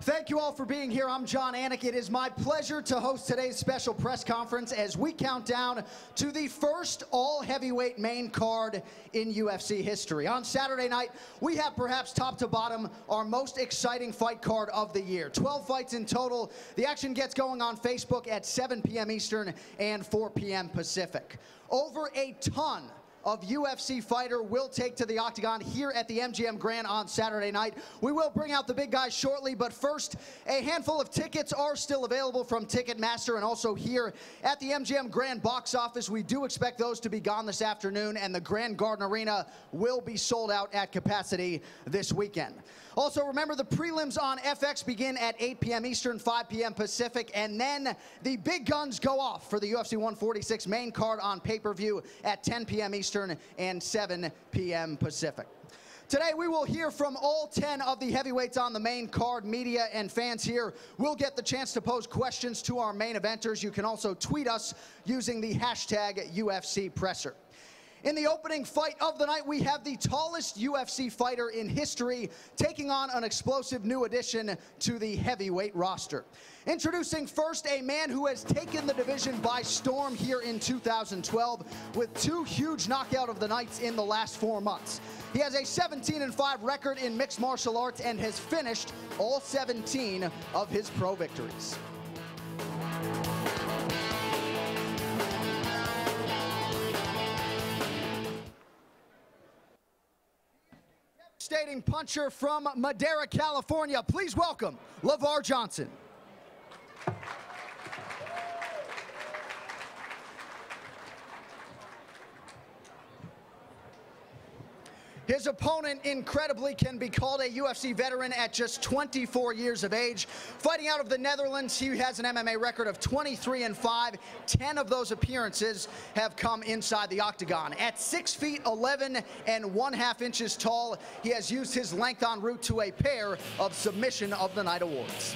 Thank you all for being here. I'm Jon Anik. It is my pleasure to host today's special press conference as we count down to the first all-heavyweight main card in UFC history. On Saturday night, we have perhaps top to bottom our most exciting fight card of the year. 12 fights in total. The action gets going on Facebook at 7 p.m. Eastern and 4 p.m. Pacific. Over a ton of UFC fighter will take to the octagon here at the MGM Grand on Saturday night. We will bring out the big guys shortly, but first, a handful of tickets are still available from Ticketmaster and also here at the MGM Grand box office. We do expect those to be gone this afternoon, and the Grand Garden Arena will be sold out at capacity this weekend. Also, remember the prelims on FX begin at 8 p.m. Eastern, 5 p.m. Pacific, and then the big guns go off for the UFC 146 main card on pay-per-view at 10 p.m. Eastern and 7 p.m. Pacific. Today, we will hear from all 10 of the heavyweights on the main card. Media and fans here will get the chance to pose questions to our main eventers. You can also tweet us using the hashtag #UFCPresser. In the opening fight of the night, we have the tallest UFC fighter in history taking on an explosive new addition to the heavyweight roster. Introducing first a man who has taken the division by storm here in 2012 with 2 huge knockout of the nights in the last 4 months. He has a 17-5 record in mixed martial arts and has finished all 17 of his pro victories. Devastating puncher from Madera, California. Please welcome Lavar Johnson. His opponent, incredibly, can be called a UFC veteran at just 24 years of age. Fighting out of the Netherlands, he has an MMA record of 23-5. 10 of those appearances have come inside the octagon. At 6 feet 11 and 1/2 inches tall, he has used his length en route to a pair of Submission of the Night awards.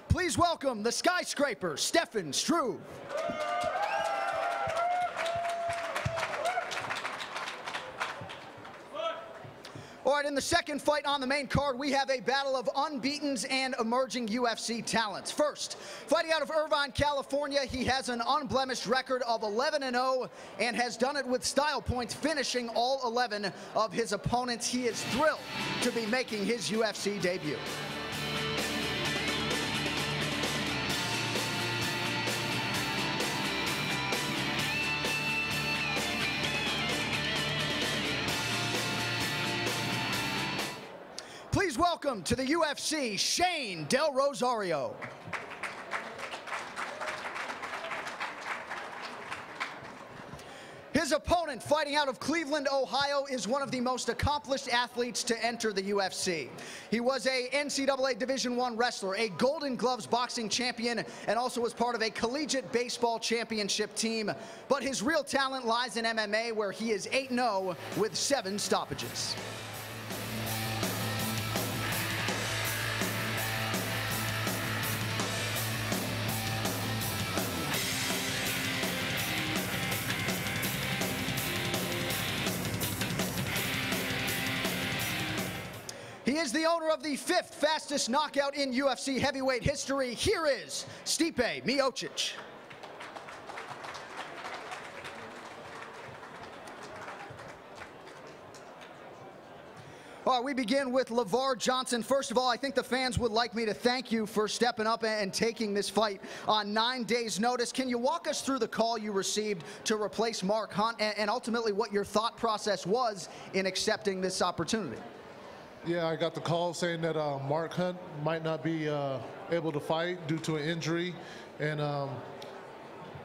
Please welcome the skyscraper, Stefan Struve. All right, in the second fight on the main card, we have a battle of unbeatens and emerging UFC talents. First, fighting out of Irvine, California, he has an unblemished record of 11-0 and has done it with style points, finishing all 11 of his opponents. He is thrilled to be making his UFC debut. Please welcome to the UFC, Shane Del Rosario. His opponent, fighting out of Cleveland, Ohio, is one of the most accomplished athletes to enter the UFC. He was a NCAA Division I wrestler, a Golden Gloves boxing champion, and also was part of a collegiate baseball championship team. But his real talent lies in MMA, where he is 8-0 with 7 stoppages. He is the owner of the 5th fastest knockout in UFC heavyweight history. Here is Stipe Miocic. All right, we begin with Lavar Johnson. First of all, I think the fans would like me to thank you for stepping up and taking this fight on 9 days' notice. Can you walk us through the call you received to replace Mark Hunt and ultimately what your thought process was in accepting this opportunity? Yeah, I got the call saying that Mark Hunt might not be able to fight due to an injury, and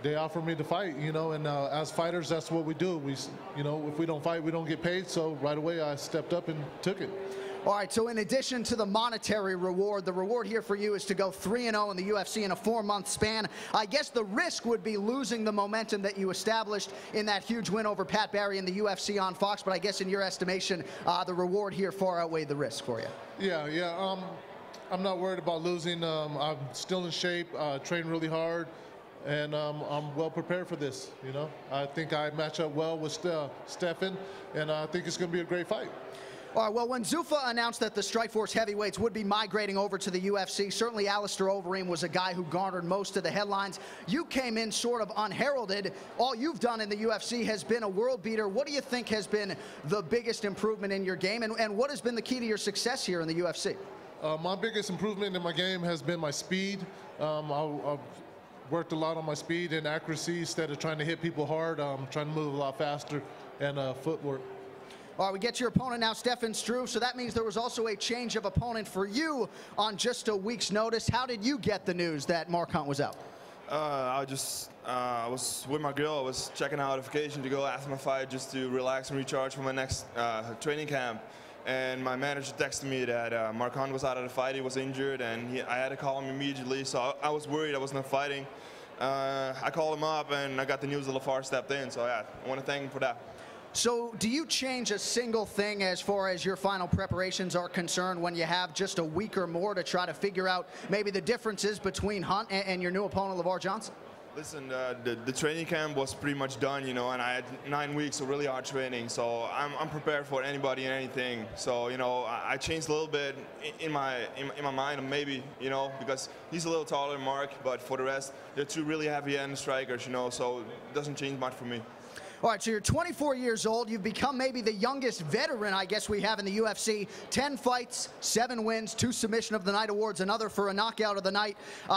they offered me to fight, you know, and as fighters, that's what we do. You know, if we don't fight, we don't get paid, so right away I stepped up and took it. All right, so in addition to the monetary reward, the reward here for you is to go 3-0 in the UFC in a 4-month span. I guess the risk would be losing the momentum that you established in that huge win over Pat Barry in the UFC on Fox, but I guess in your estimation, the reward here far outweighed the risk for you. Yeah. I'm not worried about losing. I'm still in shape, train really hard, and I'm well prepared for this. You know, I think I match up well with Stefan, and I think it's going to be a great fight. All right, well, when Zuffa announced that the Strikeforce heavyweights would be migrating over to the UFC, certainly Alistair Overeem was a guy who garnered most of the headlines. You came in sort of unheralded. All you've done in the UFC has been a world beater. What do you think has been the biggest improvement in your game, and what has been the key to your success here in the UFC? My biggest improvement in my game has been my speed. I've worked a lot on my speed and accuracy. Instead of trying to hit people hard, I'm trying to move a lot faster, and footwork. All right, we get your opponent now, Stefan Struve, so that means there was also a change of opponent for you on just a week's notice. How did you get the news that Mark Hunt was out? I was with my girl. I was checking out notification to go after my fight just to relax and recharge for my next training camp. And my manager texted me that Mark Hunt was out of the fight. He was injured, and I had to call him immediately. So I was worried I was not fighting. I called him up, and I got the news that Lavar stepped in. So yeah, I want to thank him for that. So do you change a single thing as far as your final preparations are concerned when you have just a week or more to try to figure out maybe the differences between Hunt and your new opponent, Lavar Johnson? Listen, the training camp was pretty much done, you know, and I had 9 weeks of really hard training, so I'm prepared for anybody and anything. So, you know, I changed a little bit in my mind, maybe, you know, because he's a little taller than Mark, but for the rest, they're two really heavy-handed strikers, you know, so it doesn't change much for me. All right, so you're 24 years old. You've become maybe the youngest veteran, I guess, we have in the UFC. 10 fights, 7 wins, 2 Submission of the Night awards, another for a Knockout of the Night.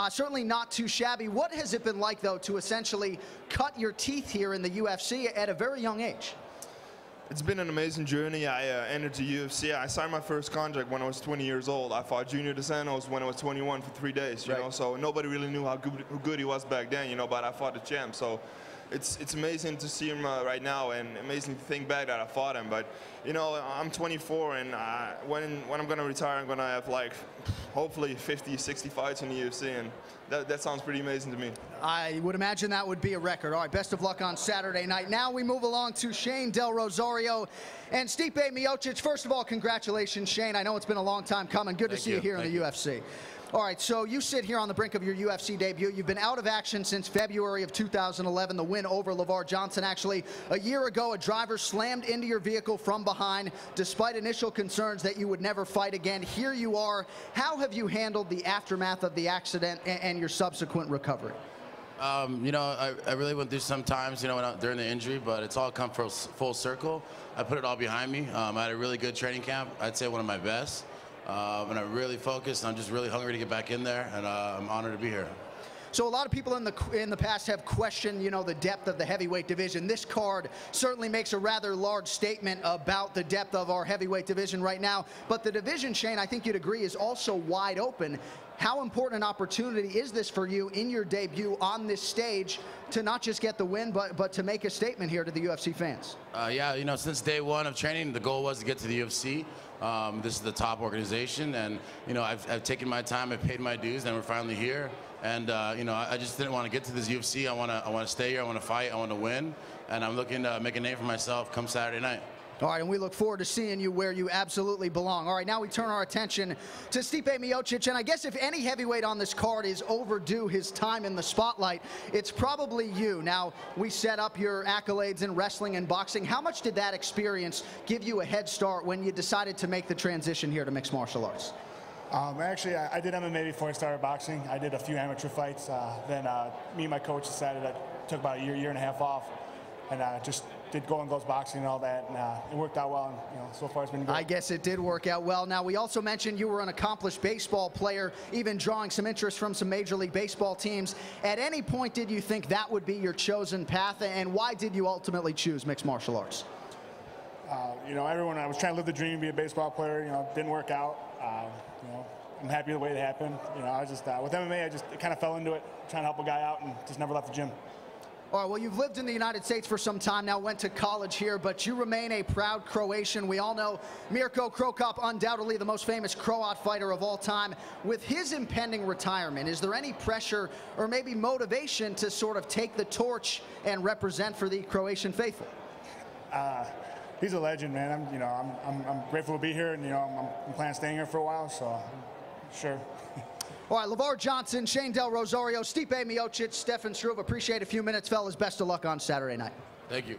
Certainly not too shabby. What has it been like, though, to essentially cut your teeth here in the UFC at a very young age? It's been an amazing journey. I entered the UFC. I signed my first contract when I was 20 years old. I fought Junior Dos Santos when I was 21 for 3 days, you know, so nobody really knew how good he was back then, you know, but I fought the champ. So it's amazing to see him right now, and amazing to think back that I fought him. But, you know, I'm 24, and when I'm going to retire, I'm going to have, like, hopefully 50, 60 fights in the UFC, and that sounds pretty amazing to me. I would imagine that would be a record. All right, best of luck on Saturday night. Now we move along to Shane Del Rosario and Stipe Miocic. First of all, congratulations, Shane. I know it's been a long time coming. Good to see you here in the UFC. All right, so you sit here on the brink of your UFC debut. You've been out of action since February of 2011, the win over Lavar Johnson. Actually, a year ago, a driver slammed into your vehicle from behind, despite initial concerns that you would never fight again. Here you are. How have you handled the aftermath of the accident and your subsequent recovery? You know, I really went through some times, you know, during the injury, but it's all come full circle. I put it all behind me. I had a really good training camp. I'd say one of my best. And I'm really focused. I'm just really hungry to get back in there, and I'm honored to be here. So a lot of people in the past have questioned, you know, the depth of the heavyweight division. This card certainly makes a rather large statement about the depth of our heavyweight division right now. But the division, Shane, I think you'd agree, is also wide open. How important an opportunity is this for you in your debut on this stage to not just get the win, but to make a statement here to the UFC fans? Yeah, you know, since day one of training, the goal was to get to the UFC. This is the top organization, and, you know, I've taken my time, I've paid my dues, and we're finally here. And, you know, I just didn't want to get to this UFC. I want to stay here, I want to fight, I want to win, and I'm looking to make a name for myself come Saturday night. All right, and we look forward to seeing you where you absolutely belong. All right, now we turn our attention to Stipe Miocic, and I guess if any heavyweight on this card is overdue his time in the spotlight, it's probably you. Now, we set up your accolades in wrestling and boxing. How much did that experience give you a head start when you decided to make the transition here to mixed martial arts? Actually, I did MMA before I started boxing. I did a few amateur fights. Then me and my coach decided I took about a year and a half off, and just did go-and-goes boxing and all that, and it worked out well, and, you know, so far it's been good. I guess it did work out well. Now, we also mentioned you were an accomplished baseball player, even drawing some interest from some Major League Baseball teams. At any point, did you think that would be your chosen path, and why did you ultimately choose mixed martial arts? You know, I was trying to live the dream, be a baseball player. You know, didn't work out. You know, I'm happy the way it happened. You know, I was just with MMA, I just kind of fell into it, trying to help a guy out, and just never left the gym. All right, well, you've lived in the United States for some time now, went to college here, but you remain a proud Croatian. We all know Mirko Cro Cop, undoubtedly the most famous Croat fighter of all time. With his impending retirement, is there any pressure or maybe motivation to sort of take the torch and represent for the Croatian faithful? He's a legend, man. I'm grateful to be here, and, you know, I'm planning on staying here for a while, so Sure. All right, Lavar Johnson, Shane Del Rosario, Stipe Miocic, Stefan Struve. Appreciate a few minutes, fellas. Best of luck on Saturday night. Thank you.